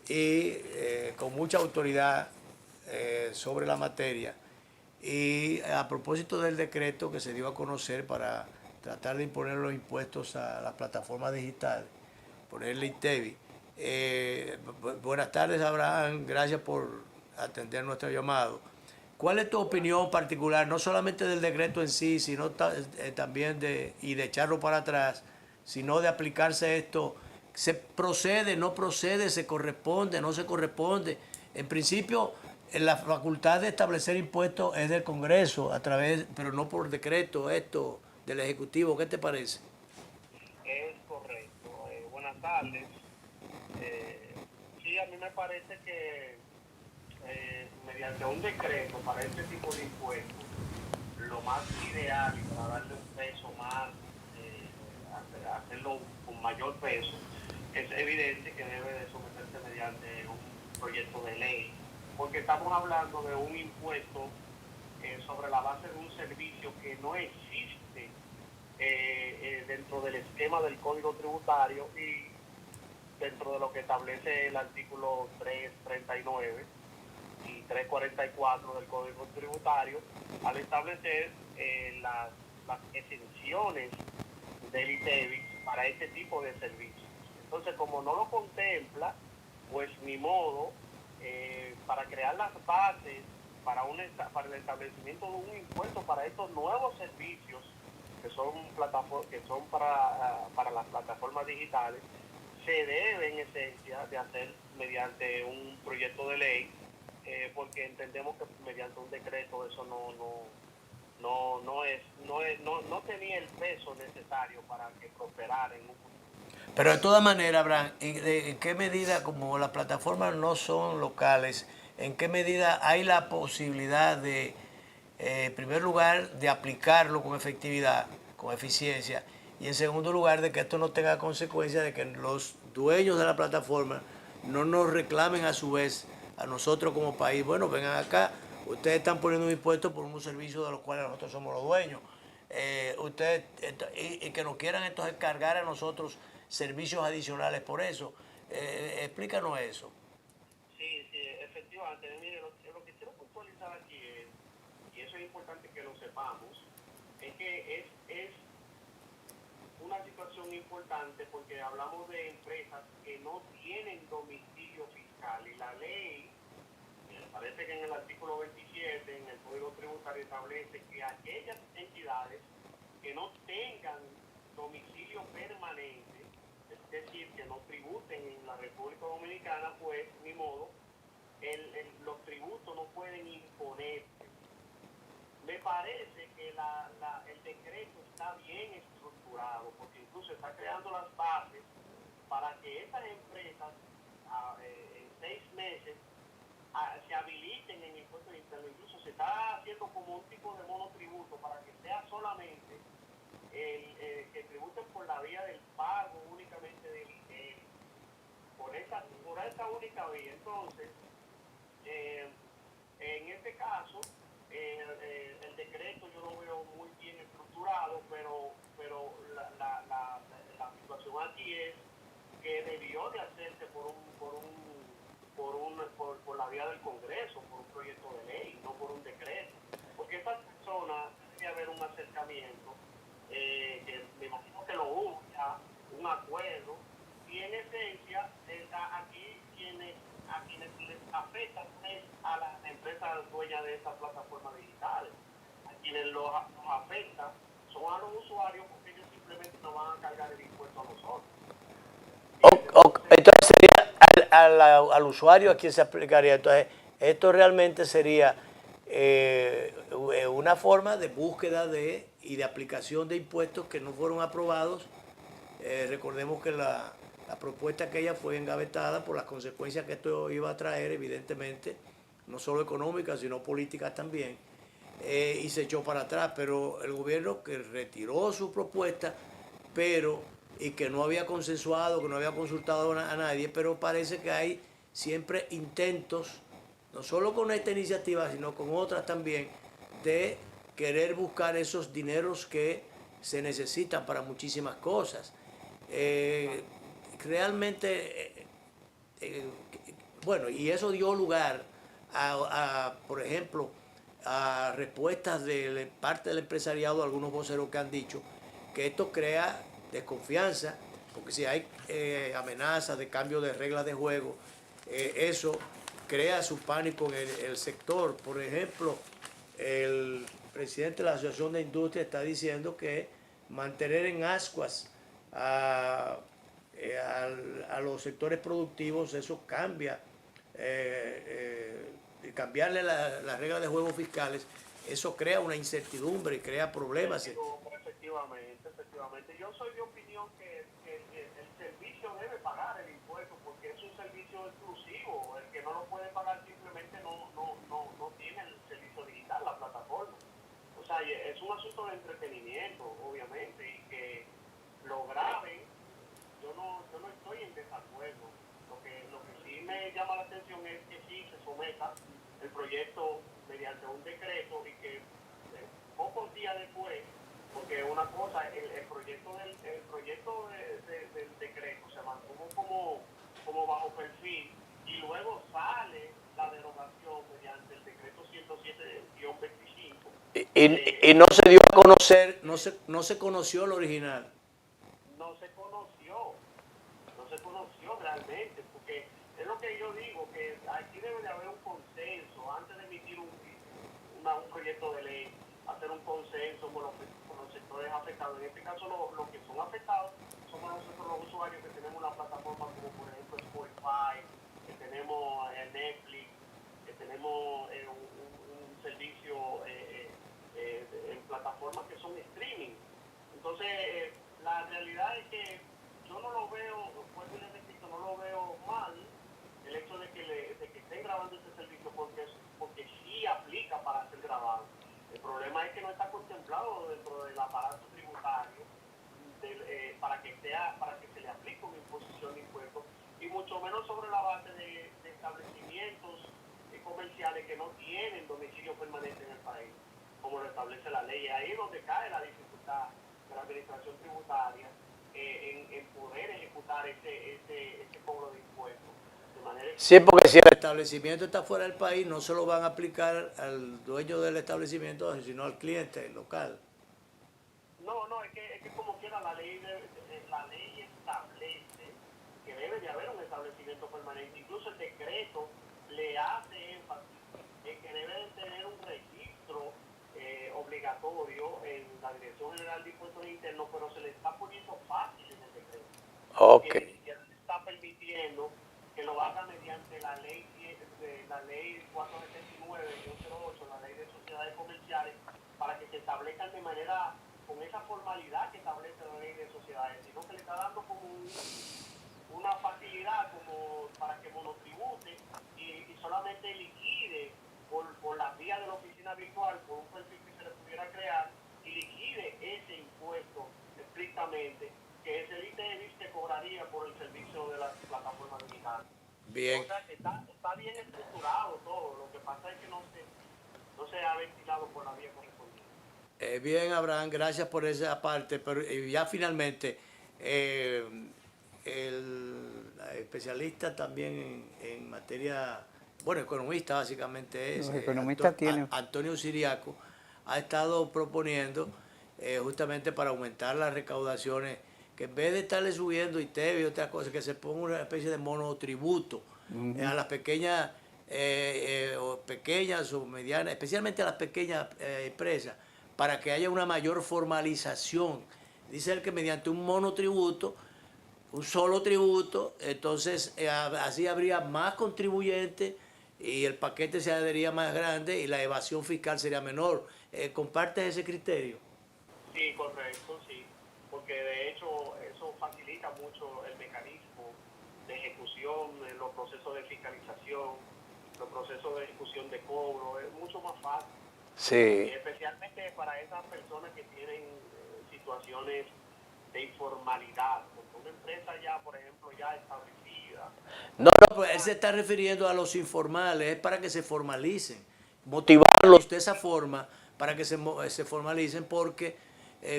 A: Y con mucha autoridad sobre la materia. Y a propósito del decreto que se dio a conocer para tratar de imponer los impuestos a las plataformas digitales, ponerle ITEVI. Buenas tardes, Abraham, gracias por atender nuestro llamado. ¿Cuál es tu opinión particular, no solamente del decreto en sí, sino también de echarlo para atrás, sino de aplicarse esto? ¿Se procede, no procede, se corresponde, no se corresponde? En principio, la facultad de establecer impuestos es del Congreso, a través, pero no por decreto esto del Ejecutivo. ¿Qué te parece?
M: Es correcto. Buenas tardes. Sí, a mí me parece que mediante un decreto para este tipo de impuestos, lo más ideal y para darle un peso más, hacerlo con mayor peso, es evidente que debe de someterse mediante un proyecto de ley, porque estamos hablando de un impuesto sobre la base de un servicio que no existe dentro del esquema del Código Tributario y dentro de lo que establece el artículo 339 y 344 del Código Tributario, al establecer las exenciones del ITEVI para este tipo de servicios. Entonces, como no lo contempla, pues ni modo, para crear las bases para el establecimiento de un impuesto para estos nuevos servicios que son para las plataformas digitales, se debe en esencia de hacer mediante un proyecto de ley, porque entendemos que mediante un decreto eso no tenía el peso necesario para que prosperara en un futuro.
A: Pero de todas maneras, Abraham, ¿en qué medida, como las plataformas no son locales, en qué medida hay la posibilidad de, en primer lugar, de aplicarlo con efectividad, con eficiencia, y en segundo lugar, de que esto no tenga consecuencia de que los dueños de la plataforma no nos reclamen a su vez a nosotros como país? Bueno, vengan acá, ustedes están poniendo un impuesto por unos servicios de los cuales nosotros somos los dueños, y que nos quieran entonces cargar a nosotros servicios adicionales por eso. Explícanos eso.
M: Sí, efectivamente. Mire, lo que quiero puntualizar aquí es, y eso es importante que lo sepamos, es que es una situación importante porque hablamos de empresas que no tienen domicilio fiscal y la ley parece que en el artículo 27 en el Código Tributario establece que aquellas entidades que no tengan domicilio permanente, es decir, que no tributen en la República Dominicana, pues ni modo, los tributos no pueden imponerse. Me parece que el decreto está bien estructurado, porque incluso está creando las bases para que estas empresas en 6 meses se habiliten en impuestos internos. Incluso se está haciendo como un tipo de monotributo para que sea solamente que tributen por la vía del pago únicamente del por esa única vía. Entonces, en este caso, el decreto yo lo veo muy bien estructurado, pero la situación aquí es que debió de hacerse por la vía del Congreso, por un proyecto de ley, no por un decreto. Porque esta persona debe haber un acercamiento, que me imagino que lo hubo ya, un acuerdo, y en esencia aquí a quienes les afecta es a las empresas dueñas de estas plataformas digitales. A quienes los afecta son a los usuarios, porque ellos simplemente no van a cargar el impuesto a nosotros.
A: Entonces sería al usuario a quien se aplicaría. Entonces, esto realmente sería una forma de búsqueda y de aplicación de impuestos que no fueron aprobados. Recordemos que la propuesta aquella fue engavetada por las consecuencias que esto iba a traer, evidentemente, no solo económicas, sino políticas también, y se echó para atrás. Pero el gobierno, que retiró su propuesta, y que no había consensuado, que no había consultado a nadie, pero parece que hay siempre intentos, no solo con esta iniciativa, sino con otras también, de querer buscar esos dineros que se necesitan para muchísimas cosas. Realmente, bueno, y eso dio lugar por ejemplo, a respuestas de parte del empresariado, algunos voceros que han dicho que esto crea desconfianza, porque si hay amenazas de cambio de reglas de juego, eso crea su pánico en el sector. Por ejemplo, el presidente de la Asociación de Industria está diciendo que mantener en ascuas a los sectores productivos, eso cambia, cambiarle las reglas de juego fiscales, eso crea una incertidumbre y crea problemas.
M: Efectivamente. Yo soy de opinión que el servicio debe pagar el impuesto, porque es un servicio exclusivo. El que no lo puede pagar simplemente no tiene el servicio digital, la plataforma. O sea, es un asunto de entretenimiento, obviamente, y que lo graben. Yo no estoy en desacuerdo. Lo que sí me llama la atención es que sí se someta el proyecto mediante un decreto, y que pocos días después, porque una cosa, el proyecto del decreto se mantuvo como bajo perfil, y luego sale la derogación mediante el decreto 107-25.
A: Y no se dio a conocer, no se conoció el original.
M: No se conoció realmente, porque es lo que yo digo, que aquí debe de haber un consenso antes de emitir un proyecto de ley, hacer un consenso con los sectores afectados. En este caso, los que son afectados somos nosotros los usuarios, que tenemos una plataforma como por ejemplo Spotify, que tenemos Netflix, que tenemos un servicio en plataformas que son streaming. Entonces, la realidad es que yo no lo veo, no lo veo mal el hecho de que estén grabando este servicio, porque sí aplica para ser grabado. El problema es que no está contemplado dentro del aparato tributario para que se le aplique una imposición de impuestos, y mucho menos sobre la base de establecimientos comerciales que no tienen domicilio permanente en el país, como lo establece la ley. Ahí es donde cae la dificultad de la administración tributaria en poder ejecutar ese cobro de impuestos.
A: Sí, porque si el establecimiento está fuera del país, no se lo van a aplicar al dueño del establecimiento, sino al cliente local.
M: No, es que como quiera la ley establece que debe de haber un establecimiento permanente. Incluso el decreto le hace énfasis Dirección General de Impuestos Internos, pero se le está poniendo fácil en el decreto.
A: Ok.
M: Que está permitiendo que lo haga mediante la ley 479-08, la ley de sociedades comerciales, para que se establezcan de manera, con esa formalidad que establece la ley de sociedades, sino que le está dando como una facilidad como para que monotribute y solamente liquide por la vía de la oficina virtual, por un perfil que se le pudiera crear, y liquide ese impuesto estrictamente, que es el ITEVIS que cobraría por el servicio de la plataforma digital.
A: Bien.
M: O sea, que está bien estructurado todo, lo que pasa es que no se ha ventilado por la vía correspondiente.
A: Bien, Abraham, gracias por esa parte, pero ya finalmente, el especialista también en materia, bueno, economista básicamente es,
B: Los economistas tienen.
A: Antonio Siriaco, ha estado proponiendo justamente para aumentar las recaudaciones, que en vez de estarle subiendo ITEVIS y otras cosas, que se ponga una especie de monotributo a las pequeñas o medianas, especialmente a las pequeñas empresas, para que haya una mayor formalización. Dice él que mediante un monotributo, un solo tributo, entonces así habría más contribuyentes y el paquete se adhería más grande y la evasión fiscal sería menor. ¿Compartes ese criterio?
M: Sí, correcto, sí, porque de hecho eso facilita mucho el mecanismo de ejecución, los procesos de fiscalización, los procesos de ejecución de cobro, es mucho más fácil.
A: Sí.
M: Especialmente para esas personas que tienen situaciones de informalidad, porque una empresa ya, por ejemplo, ya establecida.
A: No, pues él se está refiriendo a los informales, es para que se formalicen, motivarlos de esa forma para que se formalicen, porque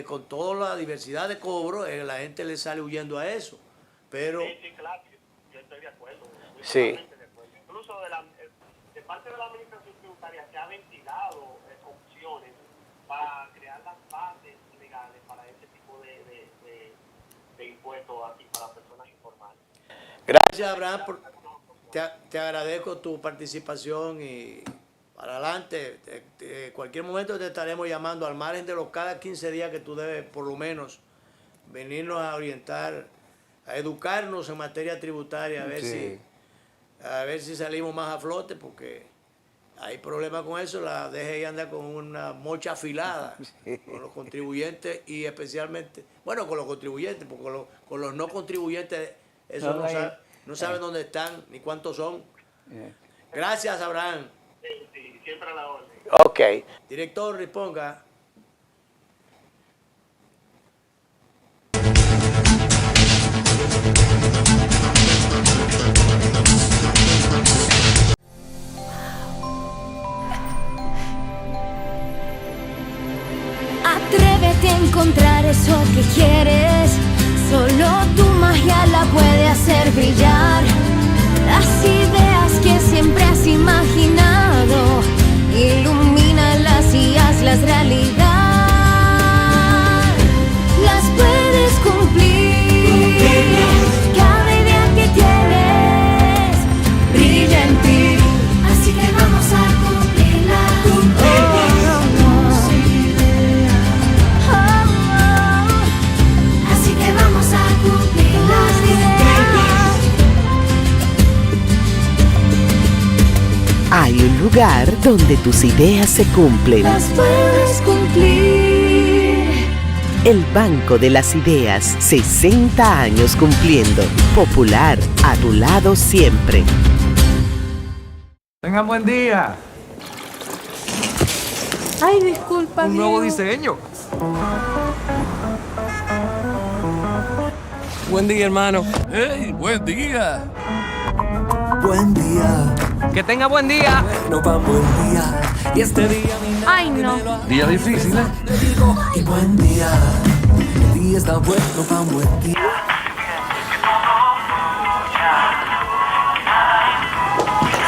A: con toda la diversidad de cobro, la gente le sale huyendo a eso. Pero
M: Sí, claro, yo estoy de acuerdo.
A: Sí.
M: Totalmente de acuerdo. Incluso de parte de la administración tributaria se ha ventilado opciones para crear las bases legales para ese tipo de impuestos aquí para personas informales.
A: gracias, Abraham, te agradezco tu participación y para adelante. Cualquier momento te estaremos llamando, al margen de los cada 15 días que tú debes por lo menos venirnos a orientar, a educarnos en materia tributaria, a ver si salimos más a flote, porque hay problemas con eso. La DGI anda con una mocha afilada con los contribuyentes y especialmente, bueno, con los contribuyentes, porque con los no contribuyentes eso no saben dónde están ni cuántos son. Gracias, Abraham.
M: Sí, siempre a la orden.
A: Ok. Director, responda.
C: Atrévete a encontrar eso que quieres. Solo tu magia la puede hacer brillar. Las ideas que siempre has imaginado, ilumínalas y hazlas realidad. Las puedes cumplir. Cada idea que tienes brilla en ti. Así que vamos a cumplirla. Así que vamos a cumplir las ideas.
D: Hay un lugar donde tus ideas se cumplen.
C: Las puedes cumplir.
D: El Banco de las Ideas, 60 años cumpliendo. Popular, a tu lado siempre.
E: Tengan buen día.
F: Ay, disculpa.
E: Un nuevo
F: Diego.
E: diseño. Buen día, hermano.
G: ¡Hey, buen día!
H: Buen día,
E: Que tenga buen día.
H: no va buen día. Y este día mi
F: Ay, no.
G: Día difícil, ¿eh?
H: te digo, y buen día. El día está bueno, va buen día.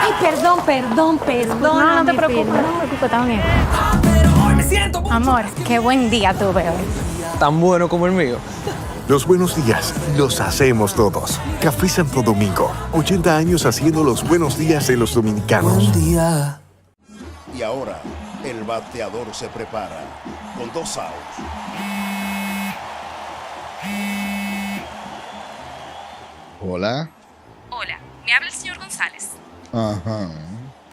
F: Ay, perdón.
I: No te preocupes, está bien. Amor, qué buen día tuve hoy.
E: Tan bueno como el mío.
J: Los buenos días los hacemos todos. Café Santo Domingo, 80 años haciendo los buenos días de los dominicanos.
H: Buen día.
N: Y ahora, El bateador se prepara con 2 outs.
O: Hola.
K: Hola, me habla el señor González.
O: Ajá.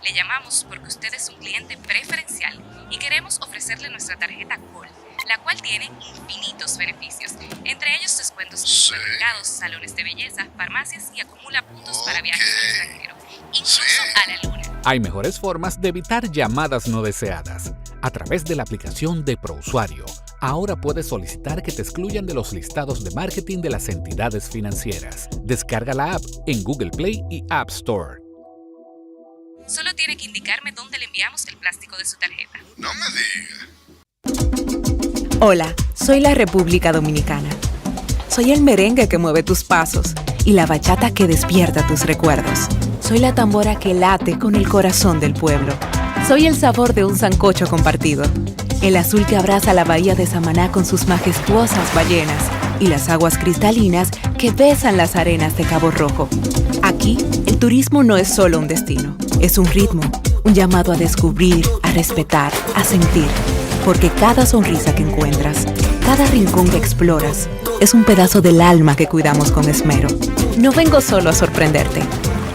K: Le llamamos porque usted es un cliente preferencial y queremos ofrecerle nuestra tarjeta Gold, la cual tiene infinitos beneficios, entre ellos descuentos en supermercados, salones de belleza, farmacias y acumula puntos para viajes al extranjero, incluso a la luna.
P: Hay mejores formas de evitar llamadas no deseadas. A través de la aplicación de ProUsuario, ahora puedes solicitar que te excluyan de los listados de marketing de las entidades financieras. Descarga la app en Google Play y App Store.
K: Solo tiene que indicarme dónde le enviamos el plástico de su tarjeta.
O: No me diga.
K: Hola, soy la República Dominicana. Soy el merengue que mueve tus pasos y la bachata que despierta tus recuerdos. Soy la tambora que late con el corazón del pueblo. Soy el sabor de un sancocho compartido. El azul que abraza la bahía de Samaná con sus majestuosas ballenas y las aguas cristalinas que besan las arenas de Cabo Rojo. Aquí, el turismo no es solo un destino, es un ritmo, un llamado a descubrir, a respetar, a sentir. Porque cada sonrisa que encuentras, cada rincón que exploras, es un pedazo del alma que cuidamos con esmero. No vengo solo a sorprenderte,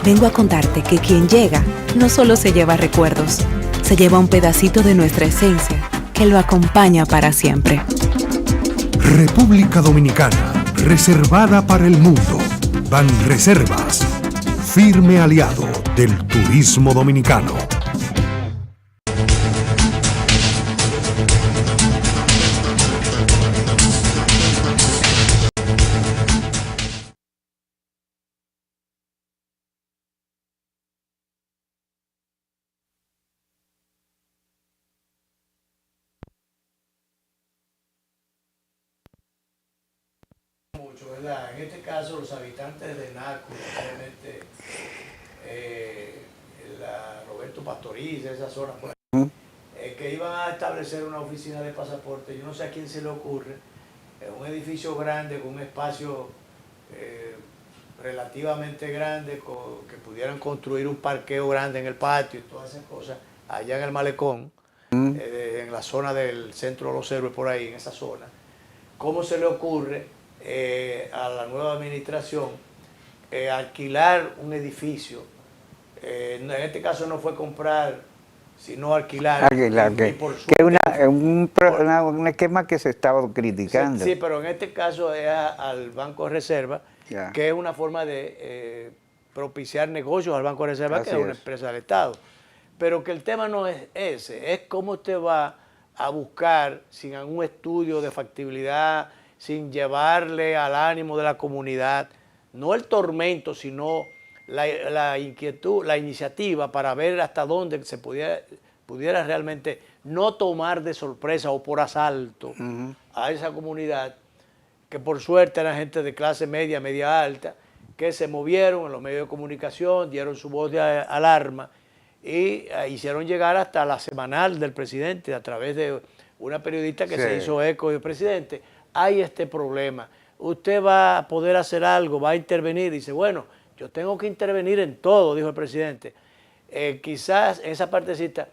K: vengo a contarte que quien llega no solo se lleva recuerdos, se lleva un pedacito de nuestra esencia que lo acompaña para siempre.
L: República Dominicana, reservada para el mundo. Banreservas, firme aliado del turismo dominicano.
A: En este caso, los habitantes de Naco, especialmente Roberto Pastoriza, esa zona, pues, que iban a establecer una oficina de pasaporte. Yo no sé a quién se le ocurre, un edificio grande con un espacio relativamente grande, que pudieran construir un parqueo grande en el patio y todas esas cosas, allá en el malecón, en la zona del Centro de los Héroes, por ahí, en esa zona. ¿Cómo se le ocurre a la nueva administración alquilar un edificio? En este caso no fue comprar, sino alquilar.
B: Que es un esquema que se estaba criticando.
A: Sí, pero en este caso es al Banco de Reserva, que es una forma de propiciar negocios al Banco de Reserva, que es una empresa del Estado. Pero que el tema no es ese, es cómo usted va a buscar, sin algún estudio de factibilidad, sin llevarle al ánimo de la comunidad, no el tormento, sino la inquietud, la iniciativa para ver hasta dónde se pudiera realmente no tomar de sorpresa o por asalto a esa comunidad, que por suerte eran gente de clase media, media alta, que se movieron en los medios de comunicación, dieron su voz de alarma y hicieron llegar hasta la semanal del presidente a través de una periodista que se hizo eco del presidente. Hay este problema, usted va a poder hacer algo, va a intervenir. Dice, bueno, yo tengo que intervenir en todo, dijo el presidente. Quizás en esa partecita,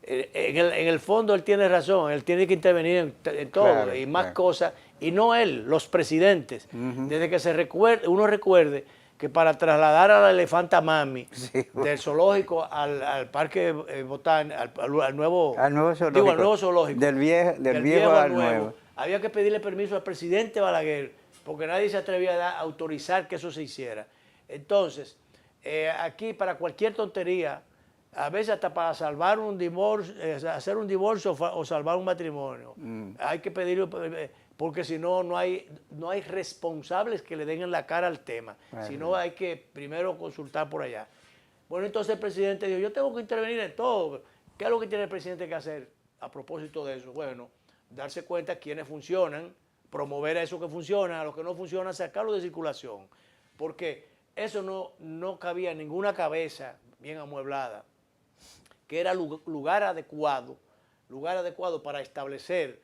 A: en el fondo él tiene razón, él tiene que intervenir en todo, y más cosas, y no él, los presidentes. Desde que uno recuerde que para trasladar a la elefanta mami del zoológico al parque botánico, al nuevo zoológico,
B: del viejo al nuevo.
A: Había que pedirle permiso al presidente Balaguer, porque nadie se atrevía a autorizar que eso se hiciera. Entonces, aquí para cualquier tontería, a veces hasta para salvar un divorcio, hacer un divorcio o salvar un matrimonio, hay que pedirlo, porque si no, no hay responsables que le den en la cara al tema. Si no, hay que primero consultar por allá. Bueno, entonces el presidente dijo, yo tengo que intervenir en todo. ¿Qué es lo que tiene el presidente que hacer a propósito de eso? Bueno, darse cuenta quiénes funcionan, promover a eso que funciona, a los que no funcionan, sacarlo de circulación. Porque eso no cabía en ninguna cabeza bien amueblada, que era lugar adecuado para establecer,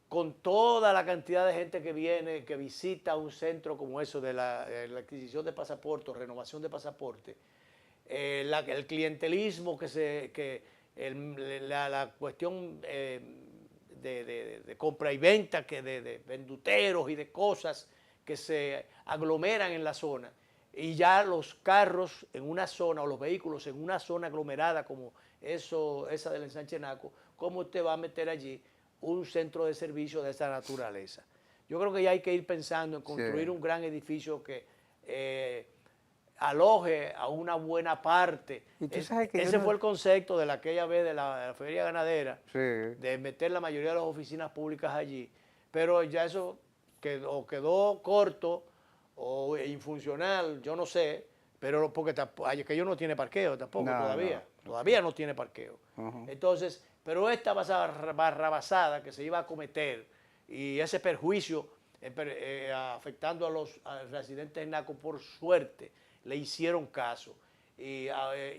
A: con toda la cantidad de gente que viene, que visita un centro como eso de la adquisición de pasaportes, renovación de pasaportes, el clientelismo que la cuestión de compra y venta, de venduteros y de cosas que se aglomeran en la zona. Y ya los carros en una zona, o los vehículos en una zona aglomerada como esa del Ensanche Naco, ¿cómo usted va a meter allí un centro de servicio de esa naturaleza? Yo creo que ya hay que ir pensando en construir un gran edificio que aloje a una buena parte. Ese fue el concepto de aquella vez de la feria ganadera, de meter la mayoría de las oficinas públicas allí, pero ya eso quedó corto o infuncional, yo no sé, pero porque aquello no tiene parqueo tampoco todavía no tiene parqueo. Entonces, pero esta barrabasada que se iba a cometer y ese perjuicio afectando a los residentes de Naco, por suerte, le hicieron caso. Y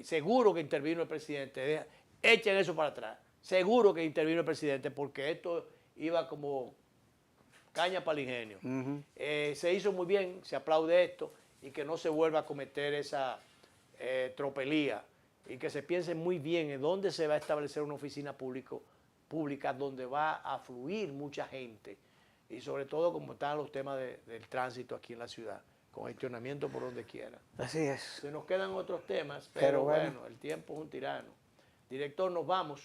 A: seguro que intervino el presidente. Echen eso para atrás. Seguro que intervino el presidente porque esto iba como caña para el ingenio. Se hizo muy bien, se aplaude esto y que no se vuelva a cometer esa tropelía y que se piense muy bien en dónde se va a establecer una oficina pública donde va a fluir mucha gente y sobre todo como están los temas del tránsito aquí en la ciudad, congestionamiento por donde quiera.
B: Así es.
A: Se nos quedan otros temas, pero bueno, el tiempo es un tirano. Director, nos vamos.